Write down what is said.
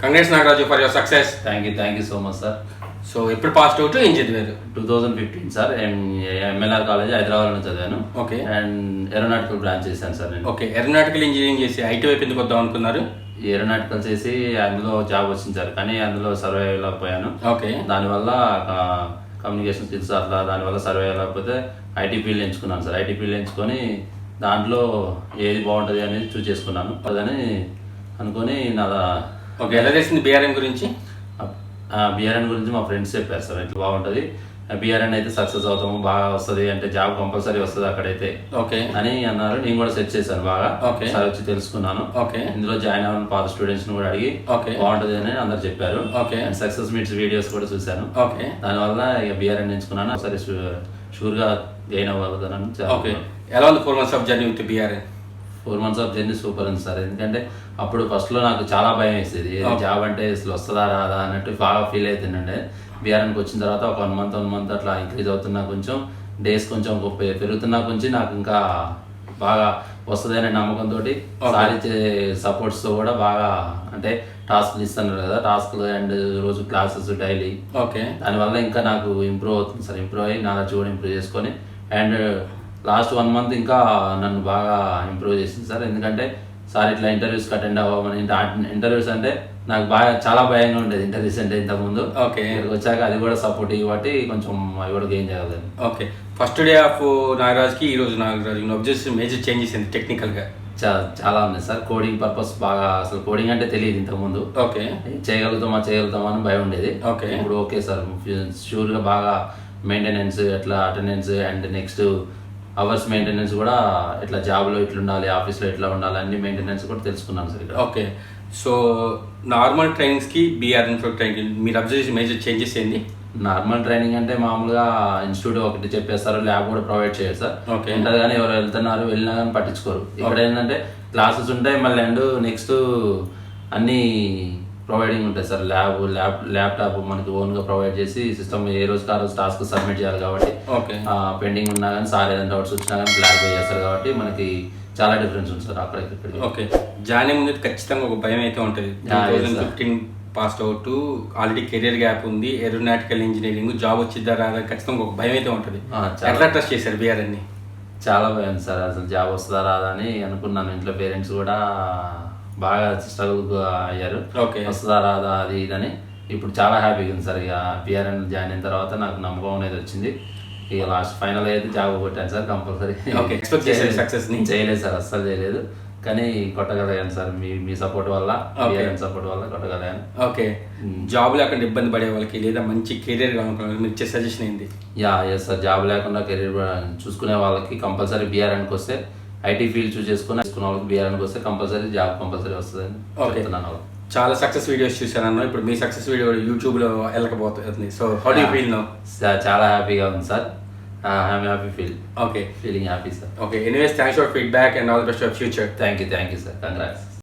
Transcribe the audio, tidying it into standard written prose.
Congrats Nagaraju for your success. Thank you so much, sir. So, ఎప్పుడు pass out ఏం చదివారు? 2015 sir. MLR college హైదరాబాద్లో చదివాను. Okay. And aeronautical branch చేశాను sir నేను. ఓకే. ఏరోనాటికల్ ఇంజనీరింగ్ చేసి ఐటీ వైపు ఎందుకు వద్దాం అనుకున్నారు? ఏరోనాటికల్ చేసి అందులో జాబ్ వచ్చింది సార్, కానీ అందులో సర్వే అవ్వలేకపోయాను. ఓకే. దానివల్ల కమ్యూనికేషన్ స్కిల్స్ అట్లా దానివల్ల సర్వే అవ్వకపోతే ఐటీ ఫీల్డ్ ఎంచుకున్నాను సార్. ఐటీ ఫీల్డ్ ఎంచుకొని దాంట్లో ఏది బాగుంటుంది అనేది చూస్ చేసుకున్నాను. అదని అనుకొని ఓకే. ఎలా తెలిసింది బీఆర్ఎన్ గురించి? బీఆర్ఎన్ గురించి మా ఫ్రెండ్స్ చెప్పారు సార్, ఇట్లా బాగుంటుంది, బీఆర్ఎన్ అయితే సక్సెస్ అవుతాము, బాగా వస్తుంది, అంటే జాబ్ కంపల్సరీ వస్తుంది అక్కడైతే ఓకే అని అన్నారు. నేను కూడా సెర్చ్ చేశాను బాగా, సార్ వచ్చి తెలుసుకున్నాను. ఓకే. ఇందులో జాయిన్ అవ్వని పాత స్టూడెంట్స్ కూడా అడిగి బాగుంటుంది అని అందరు చెప్పారు. Okay. And success meets videos కూడా చూశాను. ఓకే. దానివల్ల ఇక బీఆర్ఎన్ ఎంచుకున్నాను. సరే షూర్ గా గెయిన్ అవ్వగలుగుతాను. ఓకే. ఎలా ఉంది 4 months of journey with BRN? 4 months of journey super ఉంది సార్. ఎందుకంటే అప్పుడు ఫస్ట్లో నాకు చాలా భయం వేసేది, జాబ్ అంటే అసలు వస్తుందా రాదా అన్నట్టు బాగా ఫీల్ అవుతుండే. బీఆర్ఎన్కి వచ్చిన తర్వాత ఒక 1 month అట్లా ఇంక్రీజ్ అవుతున్నా, కొంచెం డేస్ కొంచెం పెరుగుతున్నా, కొంచెం నాకు ఇంకా బాగా వస్తుంది అనే నమ్మకంతో సార్ ఇచ్చే సపోర్ట్స్తో కూడా బాగా, అంటే టాస్క్లు ఇస్తున్నారు కదా, టాస్క్లు అండ్ రోజు క్లాసెస్ డైలీ. ఓకే. దానివల్ల ఇంకా నాకు ఇంప్రూవ్ అవుతుంది సార్. ఇంప్రూవ్ అయ్యి నాలెడ్జ్ కూడా ఇంప్రూవ్ చేసుకొని, అండ్ లాస్ట్ 1 month ఇంకా నన్ను బాగా ఇంప్రూవ్ చేసింది సార్. ఎందుకంటే సార్ ఇట్లా ఇంటర్వ్యూస్కి అటెండ్ అవ్వమని, ఇంటర్వ్యూస్ అంటే నాకు చాలా భయంగా ఉండేది ఇంటర్వ్యూస్ అంటే ఇంతకుముందు. ఓకే. ఇక్కడికి వచ్చాక అది కూడా సపోర్ట్ ఇవ్వబట్టి కొంచెం అవి కూడా గెయిన్ చేయగలను. ఓకే. ఫస్ట్ డే ఆఫ్ నాగరాజ్కి ఈ రోజు నాగరాజు అబ్జర్వ్ మేజర్ చేంజెస్ ఏంటి టెక్నికల్గా? చాలా ఉన్నాయి సార్. కోడింగ్ పర్పస్ బాగా, అసలు కోడింగ్ అంటే తెలియదు ఇంతకుముందు. ఓకే. చేయగలుగుతామా అని భయం ఉండేది. ఓకే. ఇప్పుడు ఓకే సార్, షూర్గా బాగా మెయింటెనెన్స్, ఎట్లా attendance and next hours maintenance కూడా, ఎట్లా జాబ్లో ఎట్లా ఉండాలి, ఆఫీస్లో ఎట్లా ఉండాలి, అన్ని మెయింటెనెన్స్ కూడా తెలుసుకున్నాను సార్ ఇక్కడ. Okay. So normal ట్రైనింగ్స్కి BRN training మీరు అబ్జర్వ్ చేసిన మేజర్ చేంజెస్ ఏంటి? నార్మల్ ట్రైనింగ్ అంటే మామూలుగా ఇన్స్టిట్యూట్ ఒకటి చెప్పేస్తారు, ల్యాబ్ కూడా ప్రొవైడ్ చేయరు సార్. ఓకే. ఉంటుంది కానీ ఎవరు వెళ్ళినా కానీ పట్టించుకోరు. ఇక్కడ ఏంటంటే క్లాసెస్ ఉంటాయి, మళ్ళీ అండ్ నెక్స్ట్ అన్నీ ప్రొవైడింగ్ ఉంటుంది సార్. ల్యాప్టాప్ మనకి ఓన్గా ప్రొవైడ్ చేసి సిస్టమ్ ఏ రోజుకి ఆ రోజు టాస్క్ సబ్మిట్ చేయాలి కాబట్టి, పెండింగ్ ఉన్నా కానీ సార్ ఏదైనా డౌట్స్ వచ్చినా కానీ క్లారిఫై చేస్తారు కాబట్టి మనకి చాలా డిఫరెన్స్ ఉంది సార్ అక్కడ ఇక్కడికి. ఓకే. జాయిన్ ముందు ఖచ్చితంగా ఒక భయం అయితే ఉంటుంది. 2015 pass out, already career gap ఉంది, ఏరోనాటికల్ ఇంజనీరింగ్ జాబ్ వచ్చిద్దా రాదా, ఖచ్చితంగా ఒక భయం అయితే ఉంటుంది. ఎట్లా ట్రస్ట్ చేశారు బీఆర్ఎన్ని? చాలా భయం సార్, అసలు జాబ్ వస్తుందా రాదా అని అనుకున్నాను. ఇంట్లో పేరెంట్స్ కూడా బాగా స్ట్రగుల్ అయ్యారు, వస్తుందా రాదా అది ఇదని. ఇప్పుడు చాలా హ్యాపీగా ఉంది సార్. ఇక బీఆర్ఎన్ జాయిన్ అయిన తర్వాత నాకు నమ్మకం అనేది వచ్చింది. ఇక లాస్ట్ ఫైనల్ అయితే జాబ్ కొట్టాను సార్ కంపల్సరీ. సక్సెస్ చేయలేదు సార్, అస్సలు చేయలేదు, కానీ కొట్టగలిగాను సార్. మీ సపోర్ట్ వల్ల, బీఆర్ఎన్ సపోర్ట్ వల్ల కొట్టగలిగాను. ఓకే. జాబ్ లేకుండా ఇబ్బంది పడే వాళ్ళకి లేదా మంచి కెరీర్ కావాలనుకునే మీరు ఇచ్చే సజెషన్ ఏంటి? ఎస్ సార్, జాబ్ లేకుండా కెరీర్ చూసుకునే వాళ్ళకి కంపల్సరీ బీఆర్ఎన్కి వస్తే, ఐటీ ఫీల్డ్ చూస్ చేసుకునే వాళ్ళకి బీఆర్ఎన్కి వస్తే కంపల్సరీ జాబ్ కంపల్సరీ వస్తుందని చెప్తున్నాను. చాలా సక్సెస్ వీడియోస్ చూసాను. ఇప్పుడు మీ సక్సెస్ వీడియో యూట్యూబ్లో వెళ్ళకపోతుంది. So how do you feel now? చాలా హ్యాపీగా ఉంది sir. I'm happy feeling happy sir. Okay. Anyways thanks for feedback and all the best for future. Thank you sir. Congrats.